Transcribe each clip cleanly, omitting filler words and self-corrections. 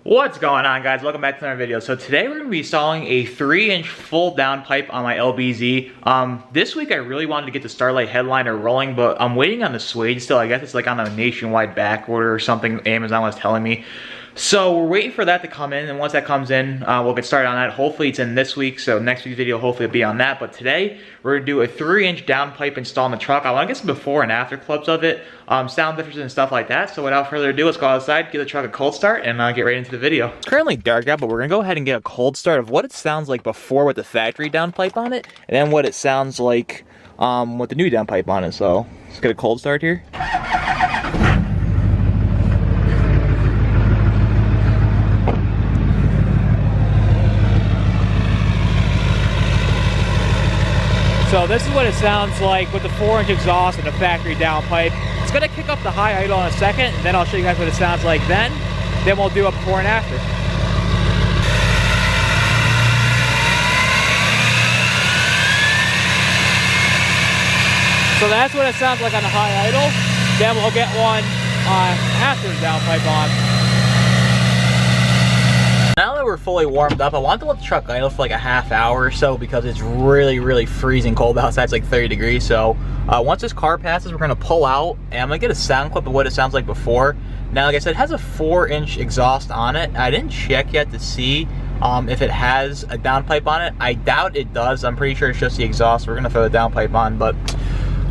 What's going on, guys? Welcome back to another video. So today we're going to be installing a 3-inch full downpipe on my LBZ. This week I really wanted to get the Starlight headliner rolling, but I'm waiting on the suede still. I guess it's like on a nationwide back order or something Amazon was telling me. So we're waiting for that to come in, and once that comes in, we'll get started on that. Hopefully it's in this week, so next week's video hopefully will be on that. But today, we're going to do a 3-inch downpipe install in the truck. I want to get some before and after clips of it, sound differences and stuff like that. So without further ado, let's go outside, give the truck a cold start, and get right into the video. It's currently dark out, but we're going to go ahead and get a cold start of what it sounds like before with the factory downpipe on it, and then what it sounds like with the new downpipe on it. So let's get a cold start here. So this is what it sounds like with the 4-inch exhaust and the factory downpipe. It's going to kick up the high idle in a second, and then I'll show you guys what it sounds like then. Then we'll do a before and after. So that's what it sounds like on the high idle. Then we'll get one after the downpipe on. Now that we're fully warmed up, I want to let the truck idle for like a half hour or so because it's really freezing cold outside. It's like 30 degrees. So once this car passes, we're gonna pull out and I'm gonna get a sound clip of what it sounds like before. Now, like I said, it has a 4-inch exhaust on it. I didn't check yet to see if it has a downpipe on it. I doubt it does. I'm pretty sure it's just the exhaust. We're gonna throw the downpipe on, but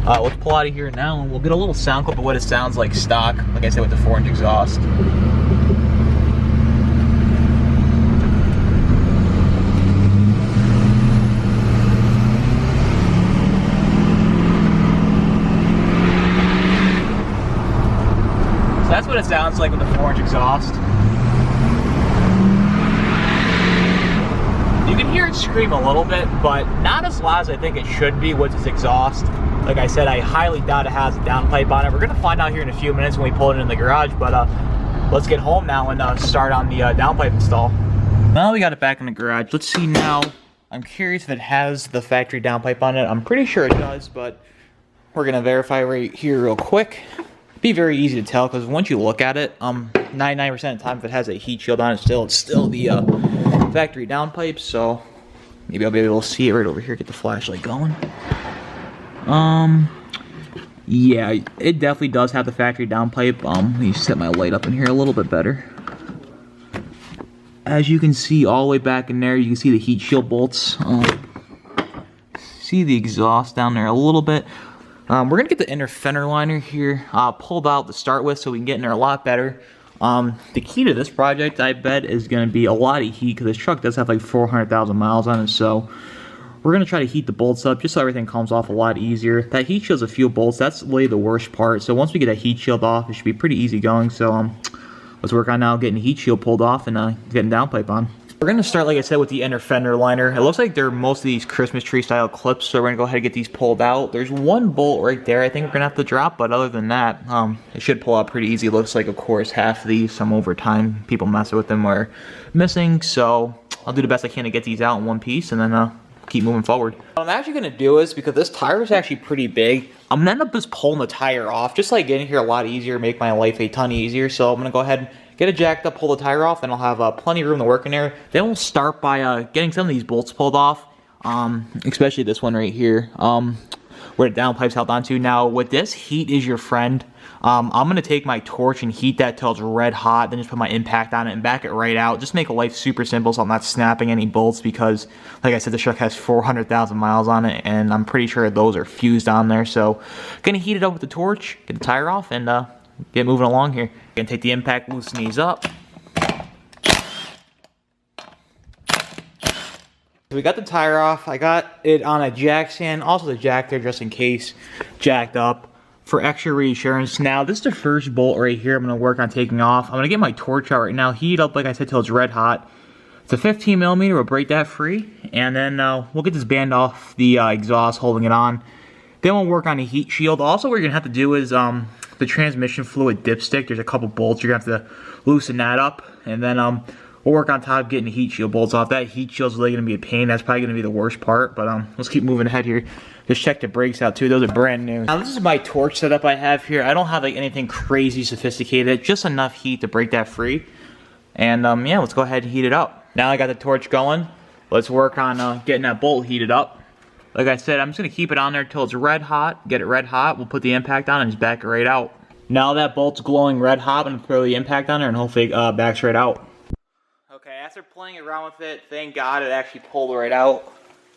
let's pull out of here now and we'll get a little sound clip of what it sounds like stock, like I said, with the 4-inch exhaust. That's what it sounds like with the 4-inch exhaust. You can hear it scream a little bit, but not as loud as I think it should be with its exhaust. Like I said, I highly doubt it has a downpipe on it. We're gonna find out here in a few minutes when we pull it in the garage, but let's get home now and start on the downpipe install. Now we got it back in the garage. Let's see now. I'm curious if it has the factory downpipe on it. I'm pretty sure it does, but we're gonna verify right here real quick. Be very easy to tell because once you look at it, 99% of the time if it has a heat shield on it still, it's still the factory downpipe. So maybe I'll be able to see it right over here. Get the flashlight going. Yeah, it definitely does have the factory downpipe. Let me set my light up in here a little bit better. As you can see all the way back in there, you can see the heat shield bolts. See the exhaust down there a little bit. We're going to get the inner fender liner here pulled out to start with so we can get in there a lot better. The key to this project, I bet, is going to be a lot of heat because this truck does have like 400,000 miles on it. So we're going to try to heat the bolts up just so everything comes off a lot easier. That heat shield's a few bolts. That's really the worst part. So once we get that heat shield off, it should be pretty easy going. So let's work on now getting the heat shield pulled off and getting downpipe on. We're going to start, like I said, with the inner fender liner. It looks like they're most of these Christmas tree style clips, so we're going to go ahead and get these pulled out. There's one bolt right there I think we're going to have to drop, but other than that, it should pull out pretty easy. It looks like, of course, half of these, some over time, people messing with them are missing, so I'll do the best I can to get these out in one piece, and then keep moving forward. What I'm actually going to do is, because this tire is actually pretty big, I'm going to end up just pulling the tire off, just like getting here a lot easier, make my life a ton easier, so I'm going to go ahead and get it jacked up, pull the tire off, and I'll have plenty of room to work in there. Then we'll start by getting some of these bolts pulled off, especially this one right here, where the downpipe's held onto. Now, with this, heat is your friend. I'm going to take my torch and heat that till it's red hot, then just put my impact on it and back it right out. Just make life super simple so I'm not snapping any bolts because, like I said, the truck has 400,000 miles on it, and I'm pretty sure those are fused on there. So, going to heat it up with the torch, get the tire off, and get moving along here. Gonna take the impact, loosen these up. So we got the tire off. I got it on a jack stand, also the jack there just in case, jacked up for extra reassurance. Now this is the first bolt right here I'm gonna work on taking off. I'm gonna get my torch out right now, heat it up like I said till it's red hot. It's a 15 millimeter, we'll break that free, and then we'll get this band off the exhaust holding it on. Then we'll work on the heat shield. Also what you're gonna have to do is the transmission fluid dipstick, there's a couple bolts, you're gonna have to loosen that up, and then we'll work on top getting the heat shield bolts off. That heat shield's really gonna be a pain. That's probably gonna be the worst part, but let's keep moving ahead here. Just check the brakes out too, those are brand new. Now this is my torch setup I have here. I don't have like anything crazy sophisticated, just enough heat to break that free. And yeah, let's go ahead and heat it up. Now I got the torch going. Let's work on getting that bolt heated up. Like I said, I'm just going to keep it on there until it's red hot. Get it red hot. We'll put the impact on and just back it right out. Now that bolt's glowing red hot, I'm going to throw the impact on there and hopefully it backs right out. Okay, after playing around with it, thank God it actually pulled right out.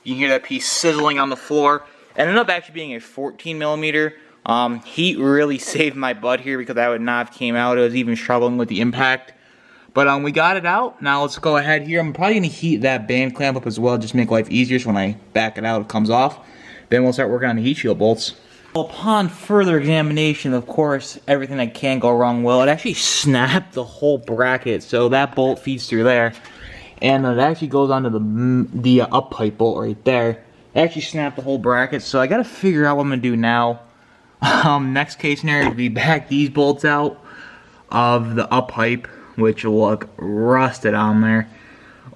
You can hear that piece sizzling on the floor. It ended up actually being a 14 millimeter. Heat really saved my butt here because that would not have came out. It was even struggling with the impact. But we got it out. Now let's go ahead here. I'm probably going to heat that band clamp up as well, just to make life easier so when I back it out it comes off. Then we'll start working on the heat shield bolts. Upon further examination, of course, everything that can go wrong will. It actually snapped the whole bracket, so that bolt feeds through there. And it actually goes onto the up pipe bolt right there. It actually snapped the whole bracket, so I got to figure out what I'm going to do now. Next case scenario would be back these bolts out of the up pipe, which will look rusted on there,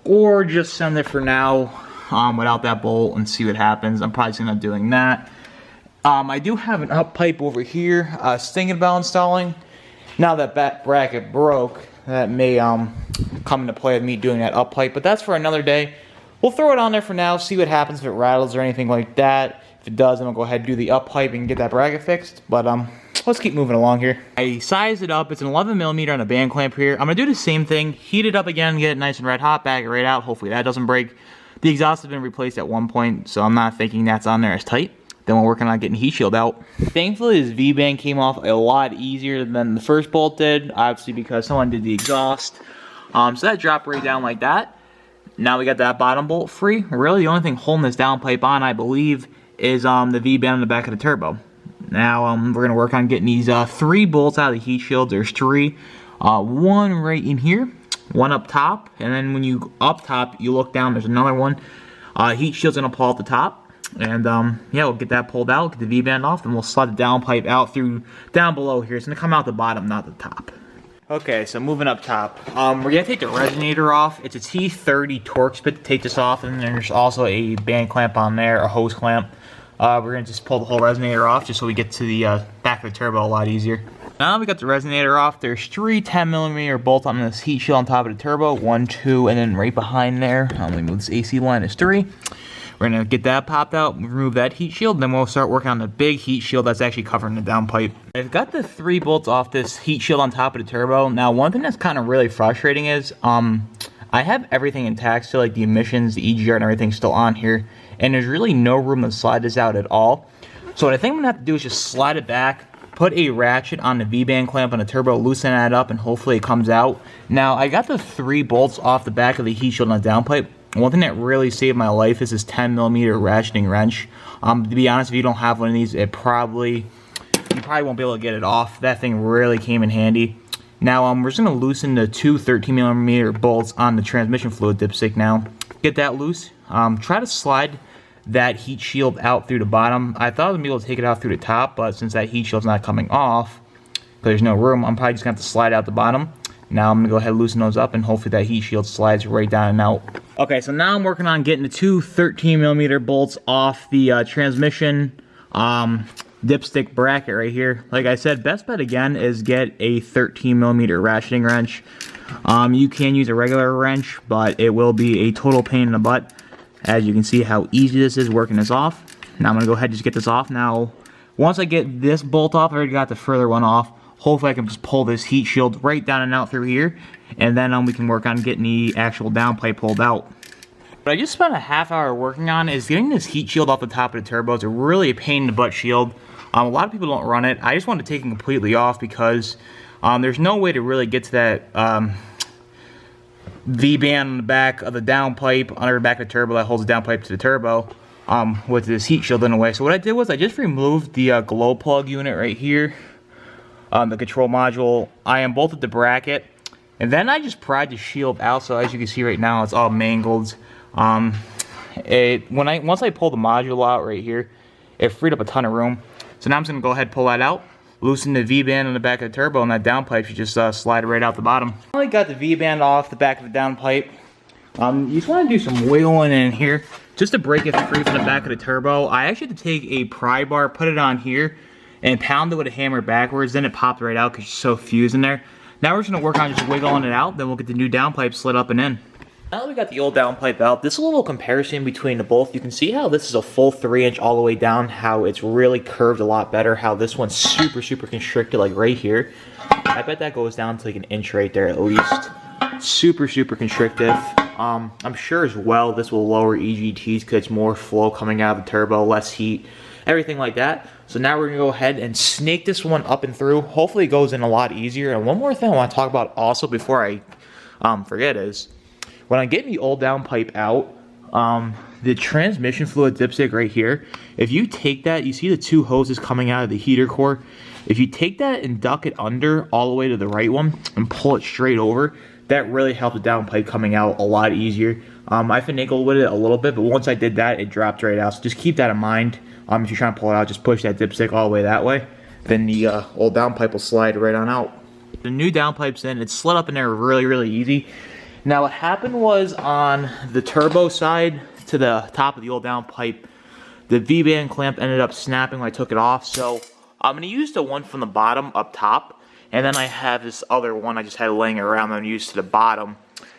or just send it for now without that bolt and see what happens. I'm probably not doing that. I do have an up pipe over here I was thinking about installing. Now that bracket broke, that may come into play with me doing that up pipe, but that's for another day. We'll throw it on there for now, see what happens if it rattles or anything like that. If it does, then we'll go ahead and do the up pipe and get that bracket fixed. But let's keep moving along here. I sized it up. It's an 11 millimeter on a band clamp here. I'm going to do the same thing. Heat it up again, get it nice and red hot, back it right out. Hopefully that doesn't break. The exhaust has been replaced at one point, so I'm not thinking that's on there as tight. Then we're working on getting heat shield out. Thankfully, this V-band came off a lot easier than the first bolt did, obviously because someone did the exhaust. So that dropped right down like that. Now we got that bottom bolt free. Really, the only thing holding this downpipe on, I believe, is the V-band on the back of the turbo. Now we're going to work on getting these 3 bolts out of the heat shield. There's 3. One right in here, one up top, and then when you up top, you look down, there's another one. Heat shield's going to pull out the top. And yeah, we'll get that pulled out, get the V-band off, and we'll slide the downpipe out through down below here. It's going to come out the bottom, not the top. Okay, so moving up top. We're going to take the resonator off. It's a T30 Torx bit to take this off, and there's also a band clamp on there, a hose clamp. We're going to just pull the whole resonator off just so we get to the back of the turbo a lot easier. Now we got the resonator off. There's 3 10 millimeter bolts on this heat shield on top of the turbo. 1, 2, and then right behind there, let me move this AC line, is 3. We're going to get that popped out, remove that heat shield, then we'll start working on the big heat shield that's actually covering the downpipe. I've got the 3 bolts off this heat shield on top of the turbo. Now, one thing that's kind of really frustrating is I have everything intact, so like the emissions, the EGR, and everything still on here, and there's really no room to slide this out at all. So what I think I'm going to have to do is just slide it back, put a ratchet on the V-band clamp on the turbo, loosen that up, and hopefully it comes out. Now, I got the 3 bolts off the back of the heat shield on the downpipe. One thing that really saved my life is this 10 millimeter ratcheting wrench. To be honest, if you don't have one of these, you probably won't be able to get it off. That thing really came in handy. Now we're just going to loosen the 2 13 millimeter bolts on the transmission fluid dipstick now. Get that loose. Try to slide that heat shield out through the bottom. I thought I would be able to take it out through the top, but since that heat shield's not coming off, because there's no room, I'm probably just going to have to slide out the bottom. Now I'm going to go ahead and loosen those up, and hopefully that heat shield slides right down and out. Okay, so now I'm working on getting the 2 13 millimeter bolts off the transmission dipstick bracket right here. Like I said, best bet again is get a 13 millimeter ratcheting wrench. You can use a regular wrench, but it will be a total pain in the butt. As you can see how easy this is working this off. Now I'm going to go ahead and just get this off. Now, once I get this bolt off, I already got the further one off. Hopefully I can just pull this heat shield right down and out through here, and then we can work on getting the actual downpipe pulled out. What I just spent a half hour working on is getting this heat shield off the top of the turbo. It's a really pain in the butt shield. A lot of people don't run it. I just want to take it completely off because there's no way to really get to that V-band on the back of the downpipe, under the back of the turbo that holds the downpipe to the turbo with this heat shield in the way. So what I did was I just removed the glow plug unit right here. The control module. I unbolted the bracket, and then I just pried the shield out. So as you can see right now, it's all mangled. Once I pulled the module out right here, it freed up a ton of room. So now I'm just gonna go ahead and pull that out, loosen the V-band on the back of the turbo, and that downpipe should just slide right out the bottom. I got the V-band off the back of the downpipe. You just want to do some wiggling in here just to break it free from the back of the turbo. I actually had to take a pry bar, put it on here, and pound it with a hammer backwards. Then it popped right out because it's so fused in there. Now we're just gonna work on just wiggling it out, then we'll get the new downpipe slid up and in. Now that we got the old downpipe out, this is a little comparison between the both. You can see how this is a full 3-inch all the way down, how it's really curved a lot better, how this one's super, super constricted, like right here. I bet that goes down to like an inch right there at least. Super, super constrictive. I'm sure as well this will lower EGTs because it's more flow coming out of the turbo, less heat, everything like that. So now we're gonna go ahead and snake this one up and through. Hopefully it goes in a lot easier. And one more thing I want to talk about also before I forget is, when I get the old downpipe out, the transmission fluid dipstick right here, if you take that, you see the 2 hoses coming out of the heater core. If you take that and duck it under all the way to the right one and pull it straight over, that really helped the downpipe coming out a lot easier. I finagled with it a little bit, but once I did that, it dropped right out. So just keep that in mind. If you're trying to pull it out, just push that dipstick all the way that way. Then the old downpipe will slide right on out. The new downpipe's in. It's slid up in there really, really easy. Now what happened was on the turbo side to the top of the old downpipe, the V-band clamp ended up snapping when I took it off. So I'm going to use the one from the bottom up top. And then I have this other one I just had laying around that I'm used to the bottom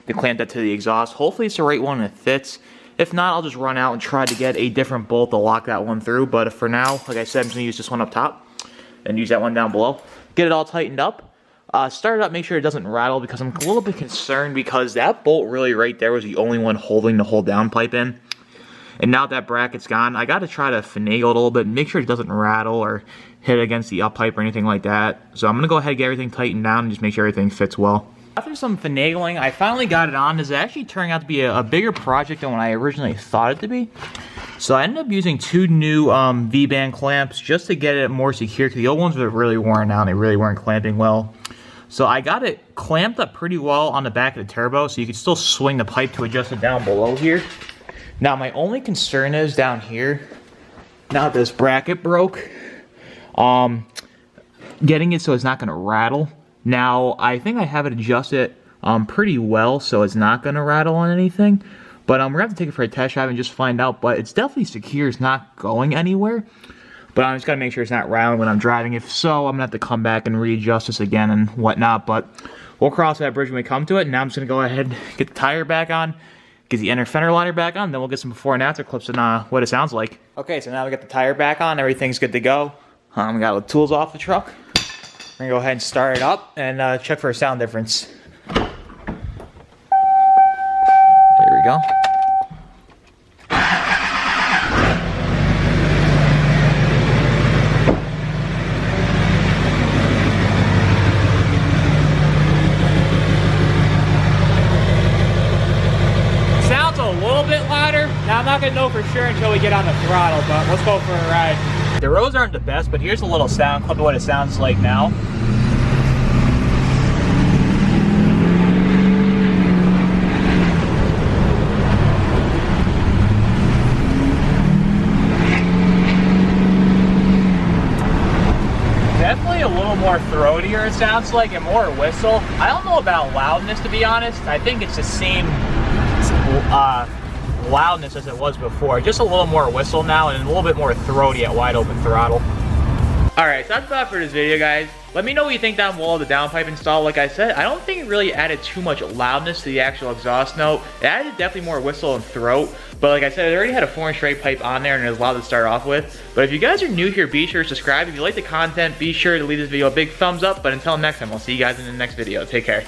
to clamp that to the exhaust. Hopefully it's the right one and it fits. If not, I'll just run out and try to get a different bolt to lock that one through. But for now, like I said, I'm just going to use this one up top and use that one down below. Get it all tightened up. Start it up, make sure it doesn't rattle because I'm a little bit concerned because that bolt really right there was the only one holding the whole downpipe in. And now that bracket's gone, I got to try to finagle it a little bit and make sure it doesn't rattle or hit against the up pipe or anything like that. So I'm going to go ahead and get everything tightened down and just make sure everything fits well. After some finagling, I finally got it on. It's actually turning out to be a bigger project than what I originally thought it to be. So I ended up using 2 new V-band clamps just to get it more secure because the old ones were really worn out and they really weren't clamping well. So I got it clamped up pretty well on the back of the turbo so you can still swing the pipe to adjust it down below here. Now my only concern is down here, now that this bracket broke, getting it so it's not going to rattle. Now I think I have it adjusted pretty well so it's not going to rattle on anything. But we're going to have to take it for a test drive and just find out. But it's definitely secure, it's not going anywhere. But I'm just got to make sure it's not rattling when I'm driving. If so, I'm going to have to come back and readjust this again and whatnot. But we'll cross that bridge when we come to it. Now I'm just going to go ahead and get the tire back on. Get the inner fender liner back on, then we'll get some before and after clips and what it sounds like. Okay, so now we got the tire back on, everything's good to go. We got the tools off the truck. We're gonna go ahead and start it up and check for a sound difference. There we go. Now, I'm not going to know for sure until we get on the throttle, but let's go for a ride. The roads aren't the best, but here's a little sound clip of what it sounds like now. Definitely a little more throatier, it sounds like, and more whistle. I don't know about loudness, to be honest. I think it's the same loudness as it was before, just a little more whistle now and a little bit more throaty at wide open throttle. Alright, so that's about for this video, guys. Let me know what you think down below of the downpipe install. Like I said, I don't think it really added too much loudness to the actual exhaust note. It added definitely more whistle and throat, but like I said, it already had a 4-inch straight pipe on there and it was loud to start off with. But if you guys are new here, be sure to subscribe. If you like the content, be sure to leave this video a big thumbs up. But until next time, I'll see you guys in the next video. Take care.